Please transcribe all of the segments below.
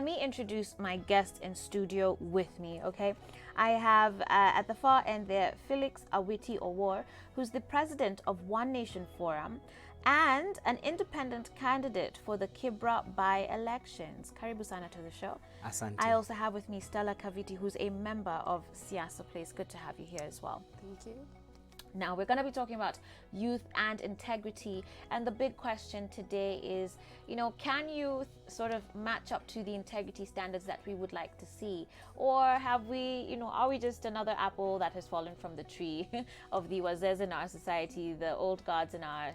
me introduce my guest in studio with me, okay? I have at the far end there Felix Awiti Owor, who's the president of One Nation Forum and an independent candidate for the Kibra by-elections. Karibu sana to the show. Asante. I also have with me Stella Kaviti, who's a member of Siasa Place. Good to have you here as well. Thank you. Now, we're going to be talking about youth and integrity. And the big question today is, can youth sort of match up to the integrity standards that we would like to see? Or have we, are we just another apple that has fallen from the tree of the wazes in our society, the old guards in our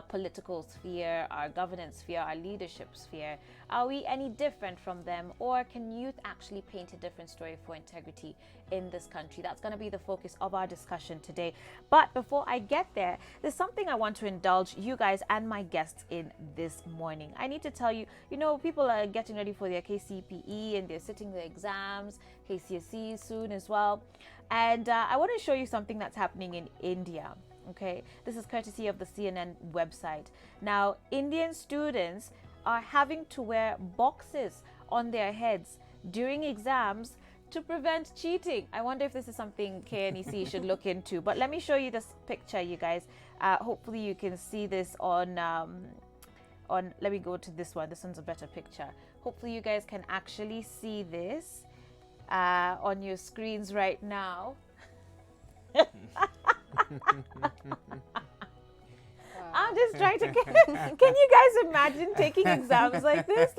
political sphere, our governance sphere, our leadership sphere? Are we any different from them? Or can youth actually paint a different story for integrity in this country? That's going to be the focus of our discussion today. But before I get there, there's something I want to indulge you guys and my guests in this morning. I need to tell you, people are getting ready for their KCPE and they're sitting their exams, KCSE soon as well. And I want to show you something that's happening in India. Okay, this is courtesy of the CNN website. Now, Indian students are having to wear boxes on their heads during exams to prevent cheating. I wonder if this is something KNEC should look into. But let me show you this picture, you guys. Hopefully you can see this on, let me go to this one. This one's a better picture. Hopefully you guys can actually see this on your screens right now. I'm just trying to, can you guys imagine taking exams like this?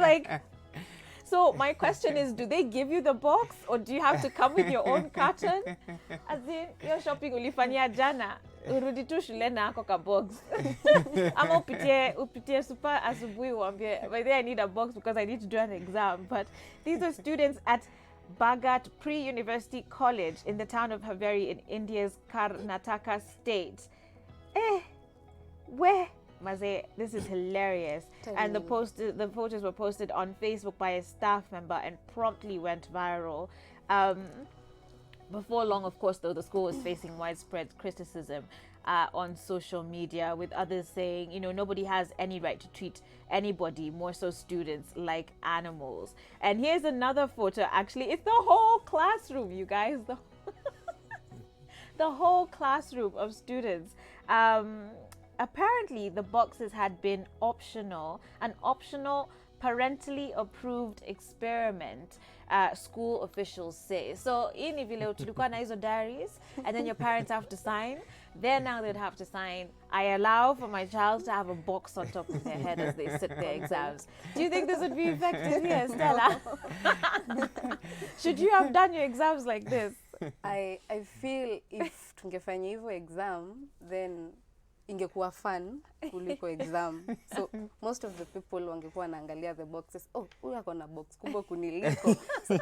So my question is, do they give you the box or do you have to come with your own carton? As in, you're shopping ulifanyia jana, urudi tu shule na ako ka box. Ama upitie super asubuhi uambie, by the way, I need a box because I need to do an exam. But these are students at Bhagat Pre-University College in the town of Haveri in India's Karnataka state. Where? Maze, this is hilarious. And the photos were posted on Facebook by a staff member and promptly went viral. Before long, of course, though, the school was facing widespread criticism on social media, with others saying, nobody has any right to treat anybody, more so students, like animals. And here's another photo. Actually, it's the whole classroom, you guys. The whole classroom of students. Apparently, the boxes had been an optional parentally approved experiment, school officials say. So in vile tulikuwa na hizo diaries and then your parents have to sign, then now they'd have to sign, I allow for my child to have a box on top of their head as they sit their exams. Do you think this would be effective here, Stella? Should you have done your exams like this? I feel if tungefanya hivyo exam, then ingekuwa fun kuliko exam. So most of the people wangekuwa naangalia the boxes. Oh, huyu ako na box kubwa kuniliko. So,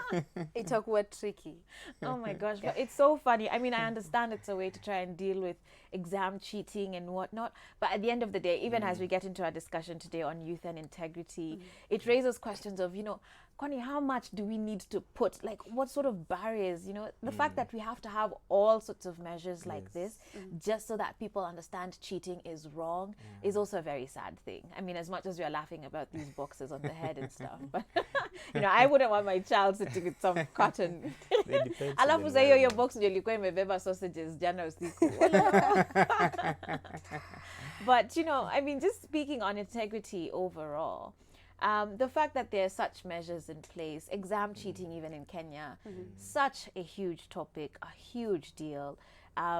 itakuwa tricky. Oh my gosh, but it's so funny. I mean, I understand it's a way to try and deal with exam cheating and whatnot. But at the end of the day, even as we get into our discussion today on youth and integrity, it raises questions of, Connie, how much do we need to put? What sort of barriers? The fact that we have to have all sorts of measures like this just so that people understand cheating is wrong is also a very sad thing. I mean, as much as we are laughing about these boxes on the head and stuff, but I wouldn't want my child sitting with some cotton. Alafu za hiyo box ndio ilikuwa imebeba sausages jana usiku. But I mean, just speaking on integrity overall, the fact that there are such measures in place, exam cheating even in Kenya, such a huge topic, a huge deal.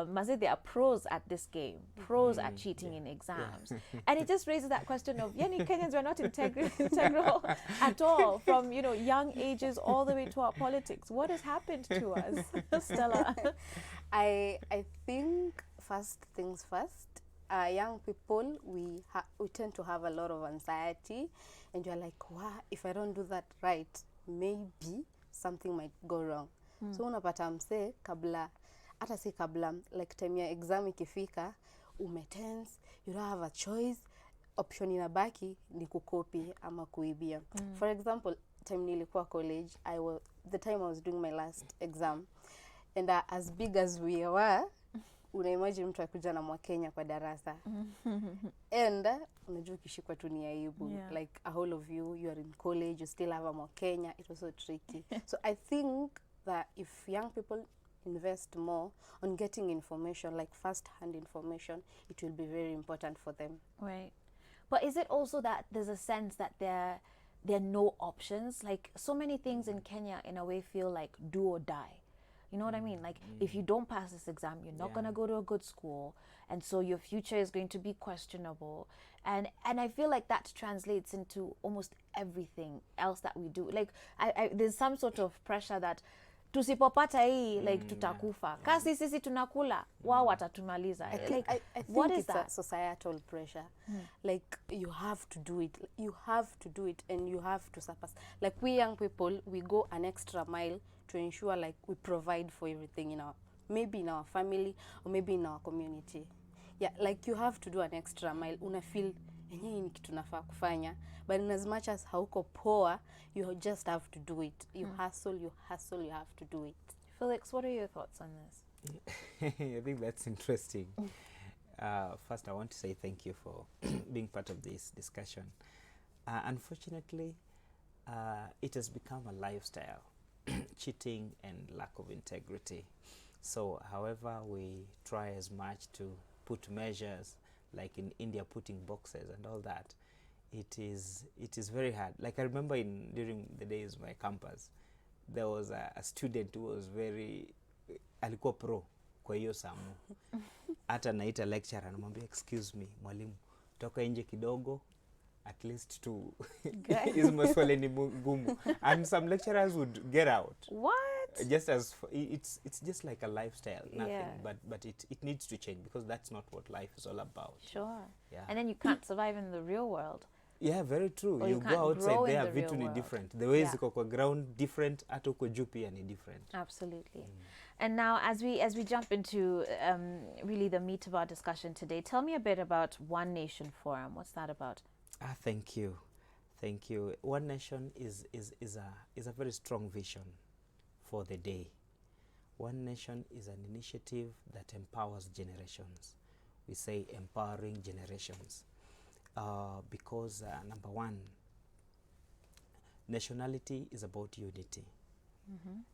Maze, there are pros at this game, pros at cheating in exams. And it just raises that question of, Kenyans were not integral at all, from, young ages all the way to our politics. What has happened to us, Stella? I think first things first, young people, we tend to have a lot of anxiety, and you're like, wow, if I don't do that right, maybe something might go wrong. So unapata mse kabla, hata si kabla, like time ya exam ikifika, umetense, you don't have a choice, option inabaki ni kukopi ama kuibia. For example, time nilikuwa college, the time I was doing my last exam, and as big as we were, unaimagine mtu akuja na Mwakenya kwa darasa. And unajua ukishikwa tu ni aibu. Yeah. Like a whole of you are in college, you still have a Mwakenya. It was so tricky. So I think that if young people invest more on getting information, like first-hand information, it will be very important for them. Right. But is it also that there's a sense that there are no options? Like so many things in Kenya in a way feel like do or die. You know what I mean? Like if you don't pass this exam, you're not going to go to a good school, and so your future is going to be questionable. And I feel like that translates into almost everything else that we do. Like there's some sort of pressure that tusipopata hii like tutakufa. Kasi sisi tunakula, wao watatumaliza. I Like think what is it's that? a societal pressure. Like you have to do it. You have to do it, and you have to surpass. Like we young people, we go an extra mile to ensure like we provide for everything maybe in our family or maybe in our community. Yeah, like you have to do an extra mile. Una feel yenyewe ni kitu nafaa kufanya, but in as much as hauko poa, you just have to do it. You hustle, you have to do it. Felix, what are your thoughts on this? I think that's interesting. First, I want to say thank you for being part of this discussion. Unfortunately, it has become a lifestyle, cheating and lack of integrity. So, however, we try as much to put measures, like in India, putting boxes and all that, it is very hard. Like I remember during the days of my campus, there was a student who was alikuwa pro kwa hiyo samu. Hata naita lecturer anamwambia, excuse me mwalimu, toka nje kidogo at least to hizo maswali ni ngumu. And some lecturers would get out. What? Just as it's just like a lifestyle, nothing. Yeah. But it needs to change, because that's not what life is all about. Sure. Yeah. And then you can't survive in the real world. Yeah, very true. Or you you go can't outside grow in there, the real vitu ni world. different. The ways Yeah. iko kwa ground different, hata uko juu pia ni different. Absolutely. And now as we jump into really the meat of our discussion today, tell me a bit about One Nation Forum. What's that about? Thank you. Thank you. One Nation is a very strong vision for the day. One Nation is an initiative that empowers generations. We say empowering generations. Because number one, nationality is about unity.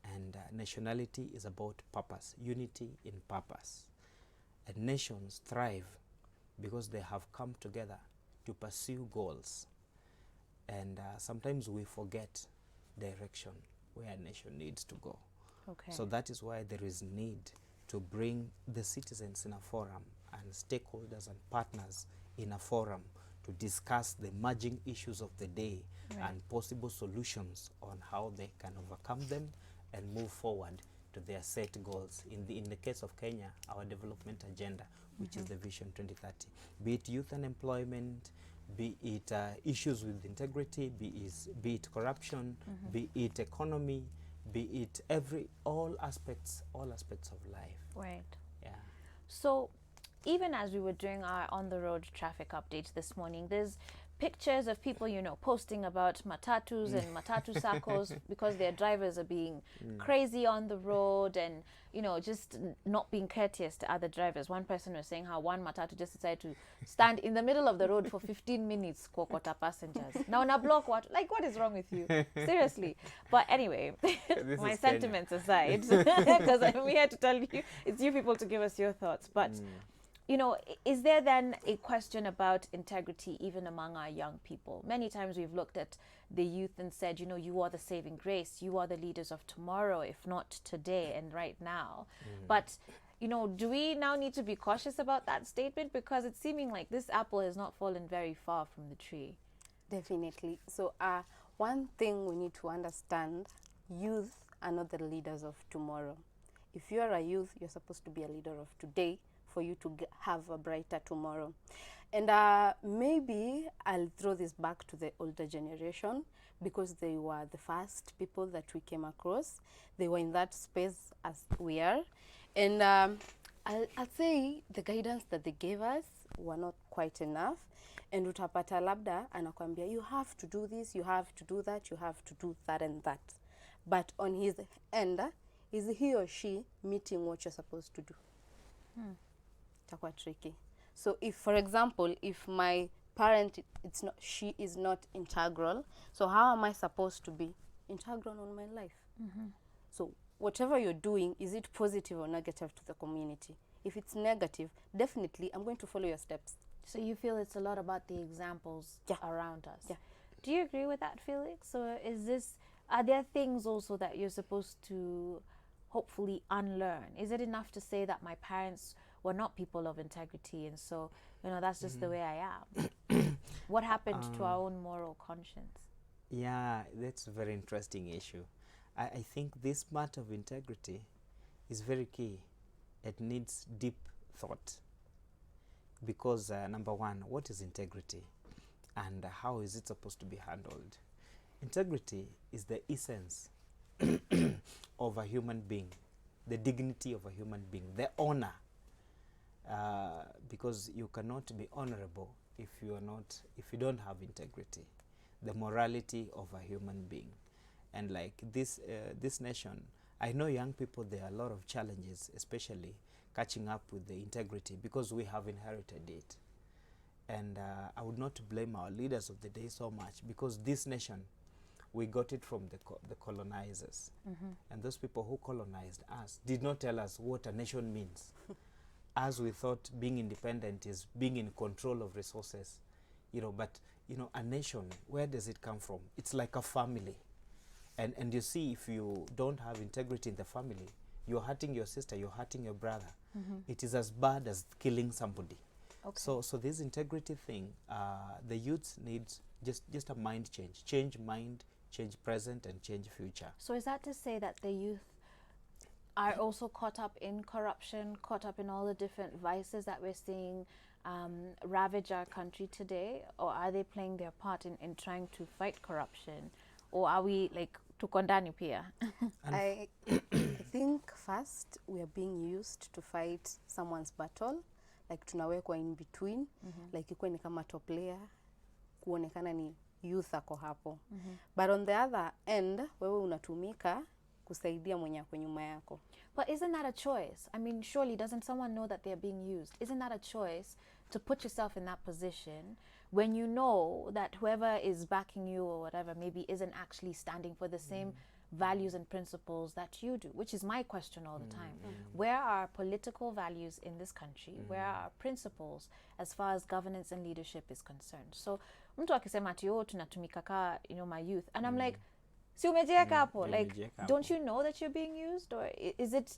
And nationality is about purpose, unity in purpose. And nations thrive because they have come together to pursue goals. And sometimes we forget direction, where a nation needs to go. Okay. So that is why there is need to bring the citizens in a forum and stakeholders and partners in a forum to discuss the emerging issues of the day and possible solutions on how they can overcome them and move forward to their set goals. In the case of Kenya, our development agenda, which is the Vision 2030, be it youth unemployment, be it issues with integrity, be it corruption, be it economy, be it all aspects of life. Right. Yeah. So even as we were doing our on-the-road traffic updates this morning, there's pictures of people, posting about matatus and matatu circles because their drivers are being crazy on the road and, just not being courteous to other drivers. One person was saying how one matatu just decided to stand in the middle of the road for 15 minutes, kokota passengers. Now, on a block, what is wrong with you? Seriously. But anyway, my sentiments aside, because I'm here to tell you, it's you people to give us your thoughts. But is there then a question about integrity even among our young people? Many times we've looked at the youth and said, you are the saving grace, you are the leaders of tomorrow, if not today and right now. But, do we now need to be cautious about that statement? Because it's seeming like this apple has not fallen very far from the tree. Definitely. So one thing we need to understand, youth are not the leaders of tomorrow. If you are a youth, you're supposed to be a leader of today, for you to have a brighter tomorrow. And maybe I'll throw this back to the older generation, because they were the first people that we came across. They were in that space as we are. And I'll say the guidance that they gave us were not quite enough. And utapata labda anakwambia, you have to do this, you have to do that, you have to do that and that. But on his end, is he or she meeting what you're supposed to do? itakuwa tricky. So if, for example, if my parent, she is not integral, so how am I supposed to be integral on my life? So whatever you're doing, is it positive or negative to the community? If it's negative, definitely I'm going to follow your steps. So you feel it's a lot about the examples around us. Yeah. Do you agree with that, Felix? Or are there things also that you're supposed to hopefully unlearn? Is it enough to say that my parents were not people of integrity and so, that's just the way I am? What happened to our own moral conscience? Yeah, that's a very interesting issue. I think this matter of integrity is very key. It needs deep thought because number one, what is integrity and how is it supposed to be handled? Integrity is the essence of a human being, the dignity of a human being, the honor, because you cannot be honorable if you don't have integrity, the morality of a human being. And like this nation, I know young people, there are a lot of challenges, especially catching up with the integrity because we have inherited it. And I would not blame our leaders of the day so much because this nation, we got it from the colonizers. And those people who colonized us did not tell us what a nation means. As we thought being independent is being in control of resources, but a nation, where does it come from? It's like a family. And you see, if you don't have integrity in the family, you're hurting your sister, you're hurting your brother. It is as bad as killing somebody. Okay. So this integrity thing, the youth needs just a mind change mind, change present, and change future. So is that to say that the youth are also caught up in corruption, caught up in all the different vices that we're seeing ravage our country today? Or are they playing their part in trying to fight corruption? Or are we like tuko ndani pia? I think first we are being used to fight someone's battle, like tunawekwa in between, like ikuwe ni kama top layer, kuonekana ni youth ako hapo. But on the other end, wewe unatumika kusaidia mwenye ako nyuma yako. But isn't that a choice? I mean, surely doesn't someone know that they're being used? Isn't that a choice to put yourself in that position when you know that whoever is backing you or whatever maybe isn't actually standing for the same values and principles that you do, which is my question all the time. Where are our political values in this country? Where are our principles as far as governance and leadership is concerned? So mtu akisema ati tunatumika ka my youth, and I'm like, si umejieka hapo, like, don't you know that you're being used? Or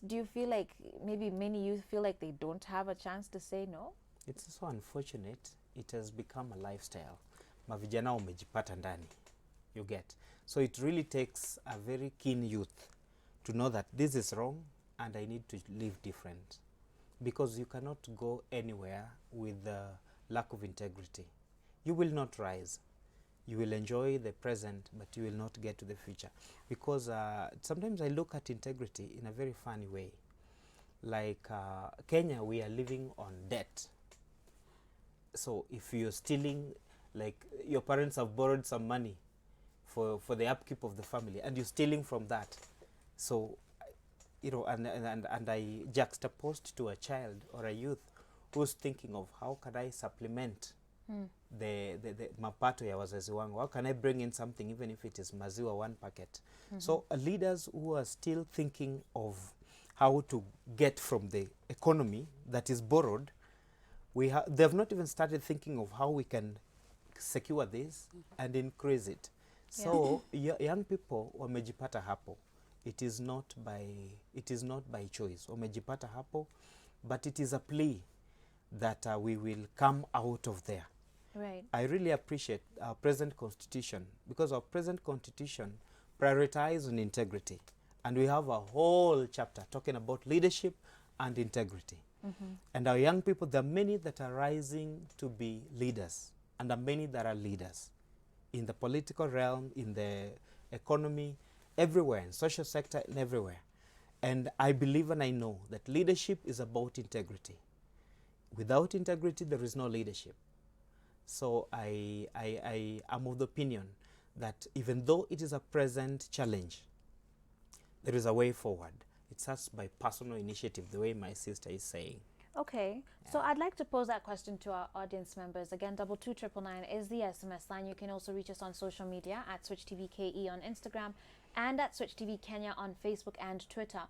do you feel like maybe many youth feel like they don't have a chance to say no? It's so unfortunate. It has become a lifestyle. Mavijana umejipata ndani. You get. So it really takes a very keen youth to know that this is wrong and I need to live different. Because you cannot go anywhere with the lack of integrity. You will not rise. You will enjoy the present, but you will not get to the future. Because sometimes I look at integrity in a very funny way. Like Kenya, we are living on debt. So if you're stealing, like your parents have borrowed some money for the upkeep of the family and you're stealing from that. So, and I juxtaposed to a child or a youth who's thinking of how can I supplement the mapato ya wazazi wangu? How can I bring in something even if it is maziwa, one packet? So leaders who are still thinking of how to get from the economy that is borrowed, they've not even started thinking of how we can secure this and increase it. So young people wamejipata hapo. It is not by choice. Wamejipata hapo, but it is a plea that we will come out of there. Right. I really appreciate our present constitution because our present constitution prioritizes on integrity, and we have a whole chapter talking about leadership and integrity. And our young people, there are many that are rising to be leaders, and there are many that are leaders in the political realm, in the economy, everywhere, in social sector, and everywhere. And I believe and I know that leadership is about integrity. Without integrity, there is no leadership. So I am of the opinion that even though it is a present challenge, there is a way forward. It starts by personal initiative, the way my sister is saying. Okay, so I'd like to pose that question to our audience members. Again, 22999 is the SMS line. You can also reach us on social media at Switch TV KE on Instagram and at Switch TV Kenya on Facebook and Twitter.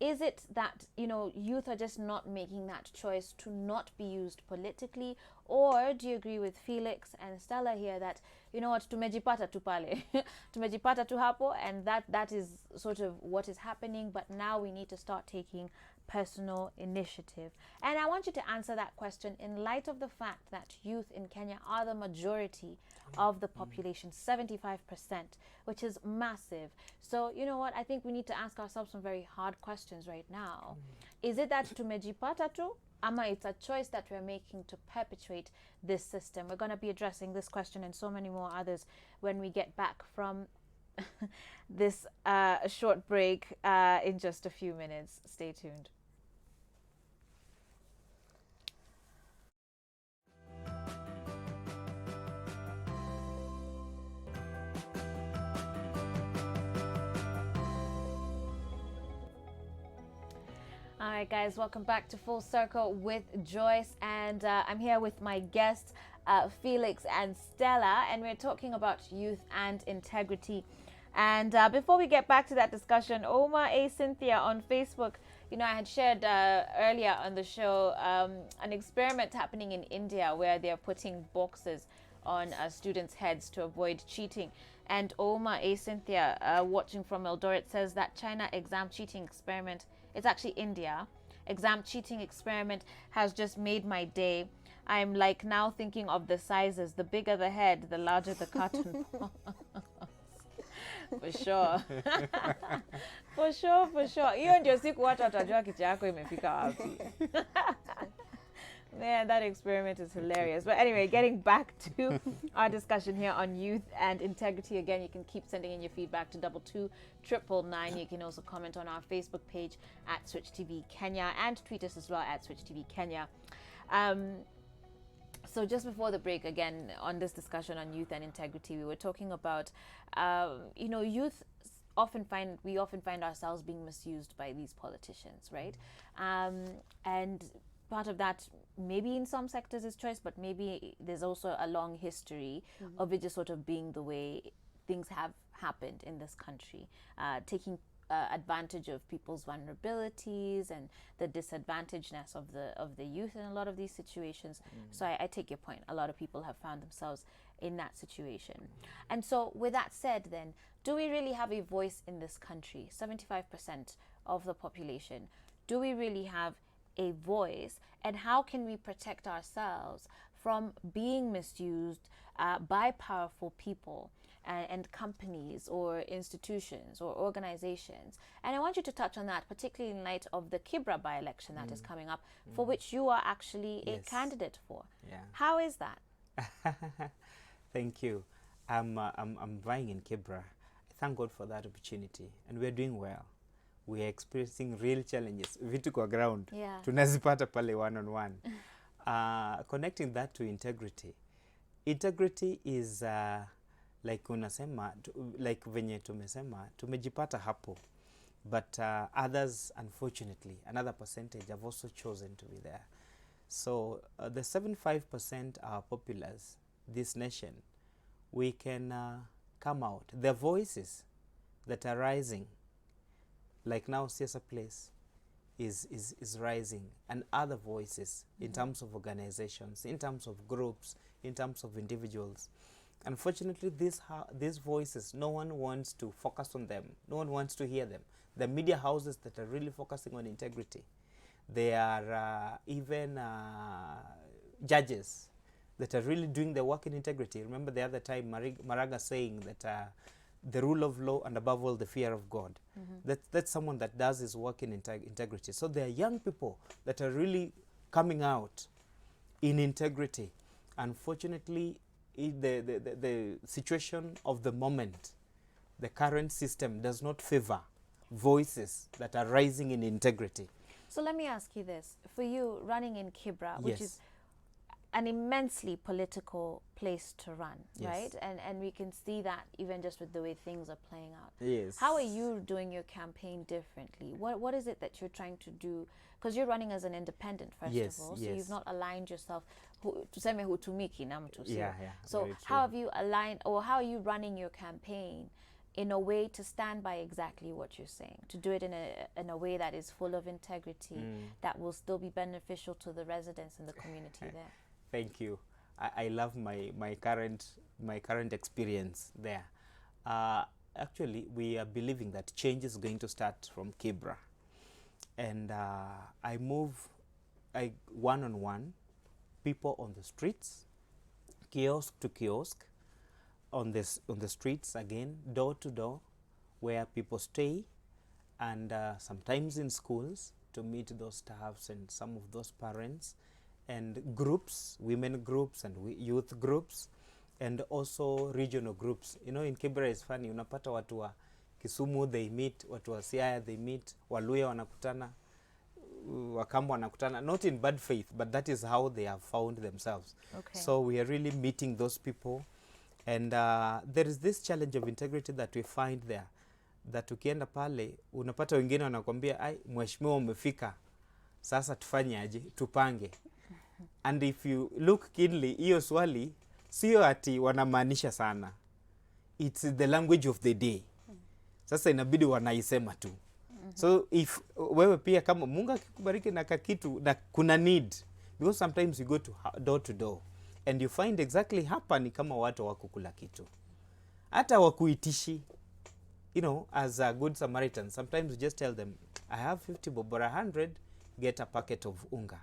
Is it that, youth are just not making that choice to not be used politically? Or do you agree with Felix and Stella here that, what, tumejipata tu pale, tumejipata tu hapo, and that is sort of what is happening, but now we need to start taking personal initiative? And I want you to answer that question in light of the fact that youth in Kenya are the majority of the population, 75%, which is massive. So, you know what? I think we need to ask ourselves some very hard questions right now. Is it that tumejipata tu? Ama it's a choice that we're making to perpetuate this system? We're going to be addressing this question and so many more others when we get back from this short break in just a few minutes. Stay tuned. All right, guys, welcome back to Full Circle with Joyce, and I'm here with my guests, Felix and Stella, and we're talking about youth and integrity. And before we get back to that discussion, Oma A. Cynthia on Facebook, I had shared earlier on the show an experiment happening in India where they're putting boxes on students' heads to avoid cheating. And Oma A. Cynthia, watching from Eldoret, says that China exam cheating experiment, it's actually India, exam cheating experiment has just made my day. I'm like now thinking of the sizes. The bigger the head, the larger the carton. For sure. For sure. Hiyo ndio siku watu watajua kichwa yako imefika wapi. Man, that experiment is hilarious. But anyway, getting back to our discussion here on youth and integrity. Again, you can keep sending in your feedback to 22999. You can also comment on our Facebook page at Switch TV Kenya and tweet us as well at Switch TV Kenya. So just before the break, again, on this discussion on youth and integrity, we were talking about, youth often find ourselves being misused by these politicians, right? And part of that, maybe in some sectors is choice, but maybe there's also a long history of it just sort of being the way things have happened in this country, taking advantage of people's vulnerabilities and the disadvantagedness of the youth in a lot of these situations. So I take your point. A lot of people have found themselves in that situation. And so with that said, then, do we really have a voice in this country? 75% of the population. Do we really have a voice? And how can we protect ourselves from being misused by powerful people and companies or institutions or organizations? And I want you to touch on that, particularly in light of the Kibra by-election that is coming up, for which you are actually a candidate for. Yeah. How is that? Thank you. I'm vying in Kibra. Thank God for that opportunity, and we're doing well. We are experiencing real challenges. Vitu kwa ground. Yeah. Tunazipata pale one-on-one. Connecting that to integrity. Integrity is like unasema, like venye tumesema, tumejipata hapo. But others, unfortunately, another percentage have also chosen to be there. So the 75% are populace, this nation, we can come out. The voices that are rising, like now Siasa Place is rising, and other voices in terms of organizations, in terms of groups, in terms of individuals. Unfortunately, these voices, no one wants to focus on them. No one wants to hear them. The media houses that are really focusing on integrity, they are even judges that are really doing the work in integrity. Remember the other time Maraga saying that the rule of law and above all the fear of God. That's someone that does his work in integrity. So there are young people that are really coming out in integrity. Unfortunately, the situation of the moment, the current system does not favor voices that are rising in integrity. So let me ask you this. For you, running in Kibra, which is an immensely political place to run, Yes. right? And we can see that even just with the way things are playing out. Yes. How are you doing your campaign differently? What is it that you're trying to do? Because you're running as an independent, first Yes, of all, so yes. you've not aligned yourself. Tuseme hutumiki na mtu, sio? Yeah, So very how true. have you aligned, or how are you running your campaign in a way to stand by exactly what you're saying, to do it in a way that is full of integrity, that will still be beneficial to the residents and the community there? Thank you. I love my current experience there. Actually, we are believing that change is going to start from Kibra, and I move one-on-one, people on the streets, kiosk to kiosk, on the streets again, door to door, where people stay, and sometimes in schools to meet those staffs and some of those parents, and groups, women groups and youth groups, and also regional groups. You know, in Kibra is funny, unapata watu wa Kisumu they meet, watu wa Siaya they meet, Waluya wanakutana, Wakamba wanakutana, not in bad faith, but that is how they have found themselves. Okay. So we are really meeting those people, and there is this challenge of integrity that we find there, that ukienda pale unapata wengine wanakwambia, ai mheshimiwa umefika, sasa tufanye aje, tupange. And if you look keenly, hiyo swali sio ati wanamaanisha sana, it's the language of the day. Sasa inabidi wanaisema tu. So if wewe pia kama Mungu akikubariki na kakitu na kuna need, because sometimes you go to door and you find exactly hapa ni kama watu wakukula kitu, hata wakuitishi. You know, as a good Samaritan, sometimes you just tell them, I have 50 bob or 100, get a packet of unga.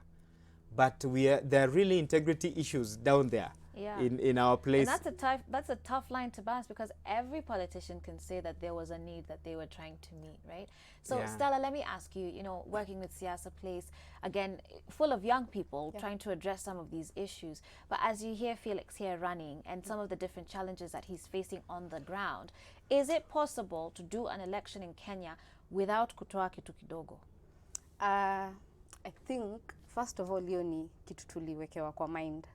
But there are really integrity issues down there. Yeah. In our place. And that's a tough line to balance, because every politician can say that there was a need that they were trying to meet, right? So Yeah. Stella, let me ask you, you know, working with Siasa Place, again, full of young people trying to address some of these issues. But as you hear Felix here running and some of the different challenges that he's facing on the ground, is it possible to do an election in Kenya without kutoa kitu kidogo? I think first of all, hiyo ni kitu tuliwekewa kwa mind,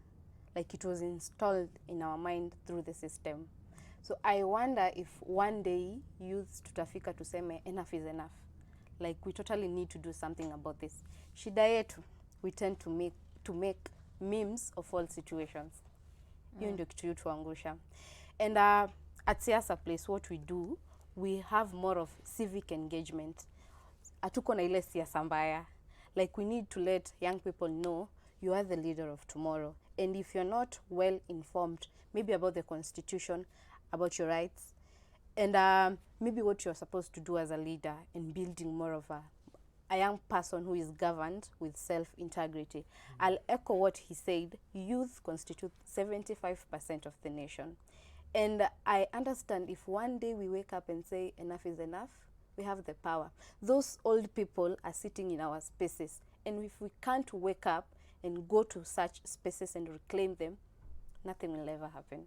like it was installed in our mind through the system. So I wonder if one day youth tutafika tuseme enough is enough, like we totally need to do something about this. Shida yetu, we tend to make memes of all situations. Hiyo ndio kitu yetu tuangusha. And at Siasa Place, what we do, we have more of civic engagement. Hatuko na ile siasa mbaya. Like we need to let young people know you are the leader of tomorrow. And if you're not well informed, maybe about the constitution, about your rights, and maybe what you're supposed to do as a leader in building more of a young person who is governed with self-integrity. I'll echo what he said. Youth constitute 75% of the nation. And I understand if one day we wake up and say enough is enough, we have the power. Those old people are sitting in our spaces. And if we can't wake up and go to such spaces and reclaim them, nothing will ever happen.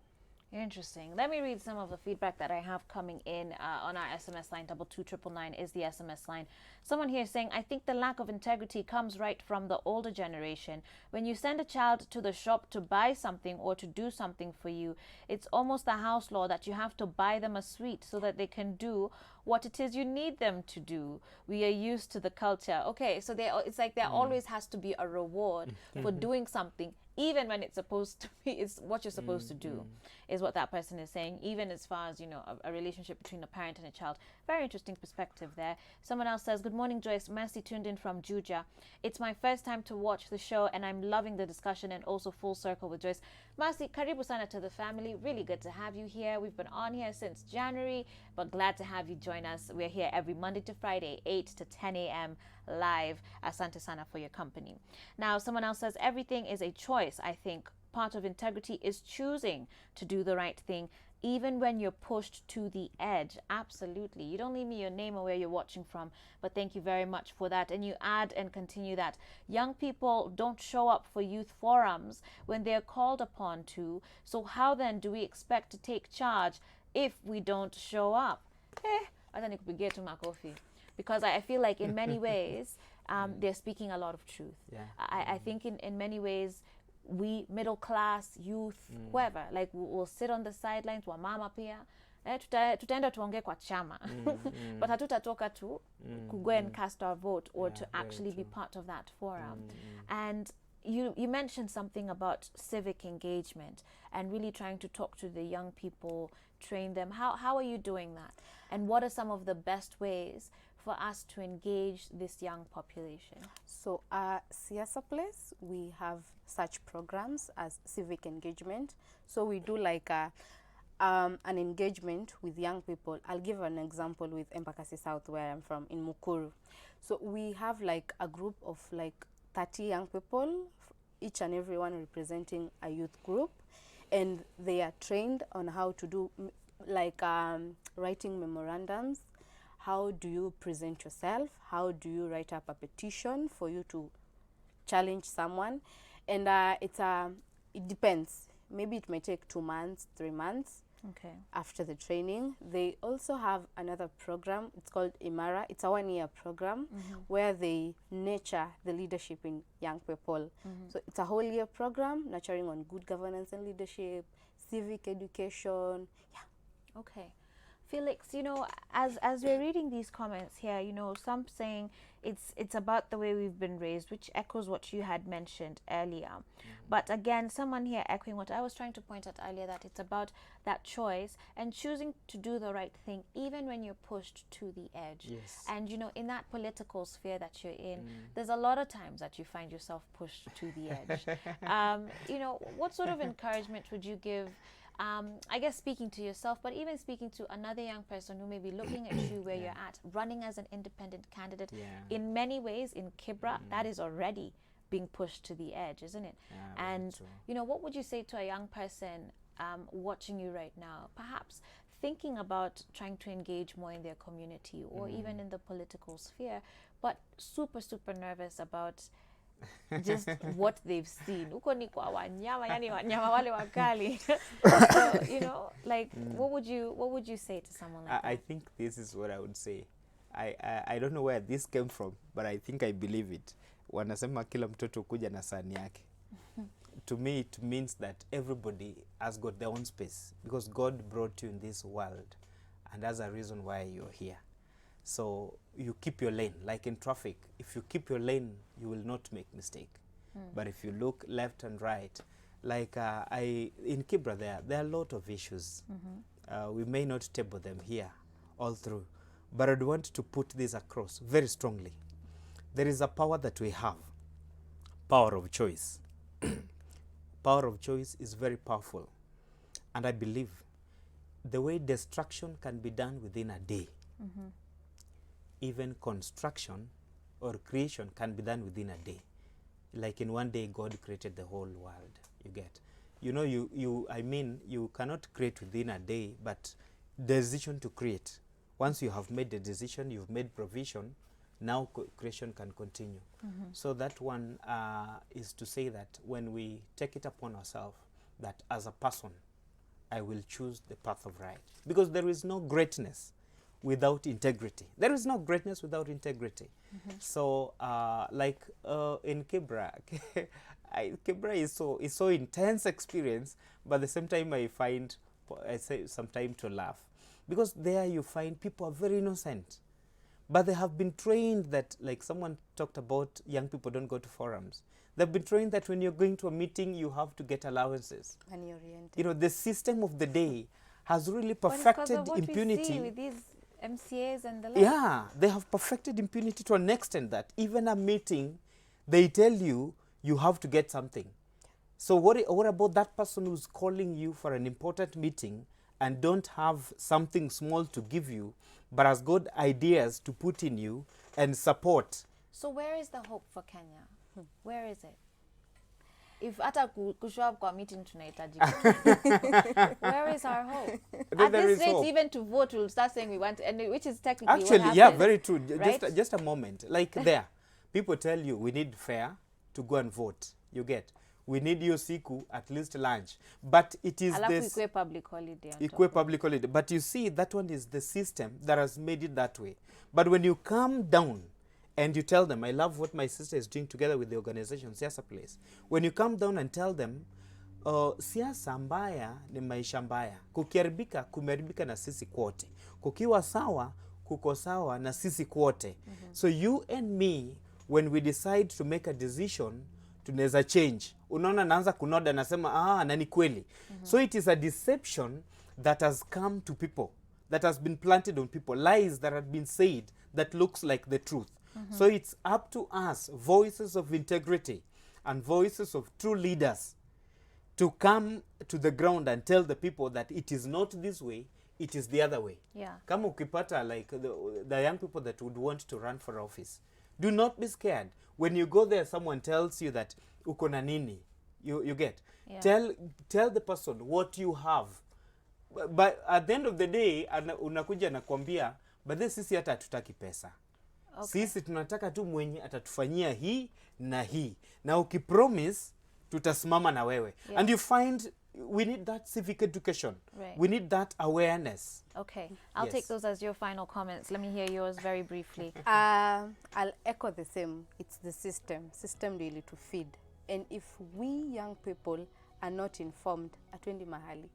Interesting. Let me read some of the feedback that I have coming in on our SMS line. 22999 is the SMS line. Someone here saying, I think the lack of integrity comes right from the older generation. When you send a child to the shop to buy something or to do something for you, it's almost the house law that you have to buy them a sweet so that they can do what it is you need them to do. We are used to the culture. Okay, so it's like there always has to be a reward for doing something, even when it's supposed to be, it's what you're supposed to do, is what that person is saying, even as far as, you know, a relationship between a parent and a child. Very interesting perspective there. Someone else says, good morning, Joyce. Mercy tuned in from Juja. It's my first time to watch the show, and I'm loving the discussion and also full circle with Joyce. Mercy, karibu sana to the family. Really good to have you here. We've been on here since January, but glad to have you join us. We're here every Monday to Friday, 8 to 10 a.m. live. Asante sana for your company. Now, someone else says, everything is a choice. I think part of integrity is choosing to do the right thing, even when you're pushed to the edge. Absolutely. You don't leave me your name or where you're watching from, but thank you very much for that. And you add and continue that young people don't show up for youth forums when they're called upon to. So how then do we expect to take charge if we don't show up? I think we get to Makofi, because I feel like in many ways they're speaking a lot of truth. Yeah. I think in many ways we middle class youth, whoever, like we'll sit on the sidelines, wamama pia tutaenda tuongee kwa chama but hatutatoka to go and cast our vote or to actually be part of that forum. And you mentioned something about civic engagement and really trying to talk to the young people, train them. How are you doing that? And what are some of the best ways for us to engage this young population? So Siasa Place, we have such programs as civic engagement. So we do like an engagement with young people. I'll give an example with Embakasi South, where I'm from, in Mukuru. So we have like a group of like 30 young people, each and every one representing a youth group, and they are trained on how to do like writing memorandums. How do you present yourself? How do you write up a petition for you to challenge someone? And it depends. Maybe it may take 2 months, 3 months. Okay. After the training. They also have another program. It's called Imara. It's a 1-year program where they nurture the leadership in young people. So it's a whole year program nurturing on good governance and leadership, civic education. Yeah. Okay. Felix, you know, as we're reading these comments here, you know, some saying it's about the way we've been raised, which echoes what you had mentioned earlier. But again, someone here echoing what I was trying to point out earlier, that it's about that choice and choosing to do the right thing, even when you're pushed to the edge. Yes. And, you know, in that political sphere that you're in, there's a lot of times that you find yourself pushed to the edge. You know, what sort of encouragement would you give, I guess speaking to yourself, but even speaking to another young person who may be looking at you where you're at, running as an independent candidate? In many ways, in Kibra, that is already being pushed to the edge, isn't it? And, you know, what would you say to a young person watching you right now, perhaps thinking about trying to engage more in their community or even in the political sphere, but super, super nervous about just what they've seen? Uko ni kwa wanyama, yani wanyama wale wakali. So, you know, like, what would you say to someone like that? I think this is what I would say. I don't know where this came from, but I think I believe it. Wanasema kila mtoto kuja na sahani yake. To me, it means that everybody has got their own space, because God brought you in this world and that's a reason why you're here. So you keep your lane, like in traffic. If you keep your lane, you will not make mistake. But if you look left and right, like in Kibra, there are a lot of issues. We may not table them here all through, but I'd want to put this across very strongly. There is a power that we have, power of choice. Power of choice is very powerful, and I believe the way destruction can be done within a day, even construction or creation can be done within a day. Like in one day, God created the whole world. You get, you know, you cannot create within a day, but the decision to create. Once you have made the decision, you've made provision. Now creation can continue. So that one is to say that when we take it upon ourselves, that as a person, I will choose the path of right, because there is no greatness without integrity. There is no greatness without integrity. So like in Kibra, Kibra is so intense experience, but at the same time I say some time to laugh, because there you find people are very innocent, but they have been trained that, like someone talked about, young people don't go to forums. They've been trained that when you're going to a meeting, you have to get allowances. Money oriented. You know, the system of the day has really perfected of what impunity. we see with these MCAs and the like. Yeah, they have perfected impunity to an extent that even a meeting, they tell you, you have to get something. So what about that person who's calling you for an important meeting and don't have something small to give you, but has got ideas to put in you and support? So where is the hope for Kenya? Where is it? If hata kushow up kwa meeting tunahitaji. Where is our hope? At this rate, even to vote, we'll start saying we want, and which is technically actually, what happens, yeah, very true. Right? Just a moment. Like there, people tell you we need fare to go and vote. You get. We need your siku at least lunch. But it is this Alafu public holiday. public holiday. But you see, that one is the system that has made it that way. But when you come down and you tell them, I love what my sister is doing together with the organization Siasa Place. When you come down and tell them, siasa mbaya ni maisha mbaya, kukiharibika kumeharibika na sisi kwote, kukiwa sawa kuko sawa na sisi kwote. So you and me, when we decide to make a decision, tunaweza change. Unaona naanza kunoda, nasema na ni kweli. So it is a deception that has come to people, that has been planted on people, lies that have been said that looks like the truth. So it's up to us, voices of integrity and voices of true leaders, to come to the ground and tell the people that it is not this way, it is the other way. Yeah. Kama ukipata like the young people that would want to run for office, do not be scared. When you go there, someone tells you that uko na nini, you get. Yeah. Tell the person what you have. But at the end of the day, unakuja na kuambia, but then sisi hata hatutaki pesa. Okay. Sisi tunataka tu mwenye atatufanyia hii na hii. Na ukipromise, tutasimama na wewe. Yeah. And you find we need that civic education. Right. We need that awareness. Okay, I'll Yes. take those as your final comments. Let me hear yours very briefly. I'll echo the same. It's the system really to feed. And if we young people are not informed, atwendi mahali.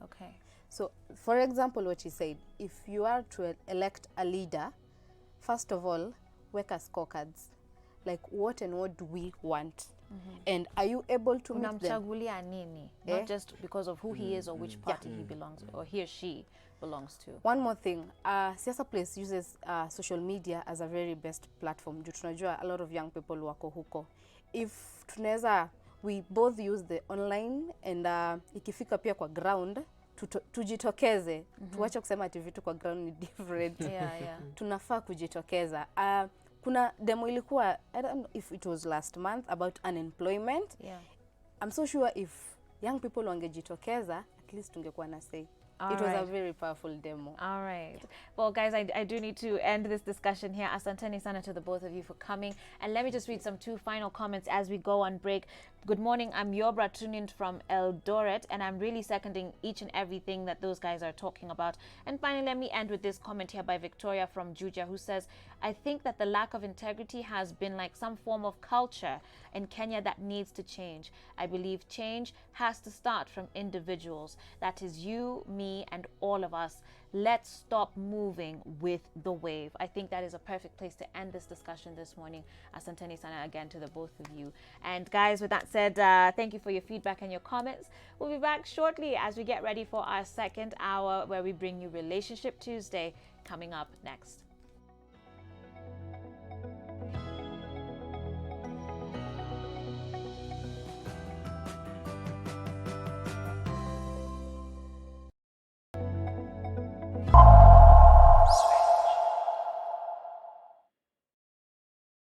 Okay. So, for example, what you said, if you are to elect a leader, first of all, weka scorecards. Like, what and what do we want? And are you able to meet them? Unamchagulia nini? Not just because of who he is or which party he belongs or he or she belongs to. One more thing, Siasa Place uses social media as a very best platform. Juu tunajua a lot of young people wako huko. If tunaweza, we both use the online and ikifika pia kwa ground, tujitokeze. Tuwache kusema ati vitu kwa ground ni different. Yeah. Tunafaa kujitokeza. Kuna demo ilikuwa, I don't know if it was last month, about unemployment. Yeah. I'm so sure if young people wangejitokeza, at least tungekuwa na say. All It was a right. very powerful demo. All right. Well, guys, I do need to end this discussion here. Asanteni sana to the both of you for coming. And let me just read some two final comments as we go on break. Good morning. I'm Yobra Tunint from Eldoret, and I'm really seconding each and everything that those guys are talking about. And finally, let me end with this comment here by Victoria from Juja, who says, I think that the lack of integrity has been like some form of culture in Kenya that needs to change. I believe change has to start from individuals. That is you, me, and all of us. Let's stop moving with the wave. I think that is a perfect place to end this discussion this morning. Asanteni sana again to the both of you. And guys, with that said, thank you for your feedback and your comments. We'll be back shortly as we get ready for our second hour where we bring you Relationship Tuesday coming up next.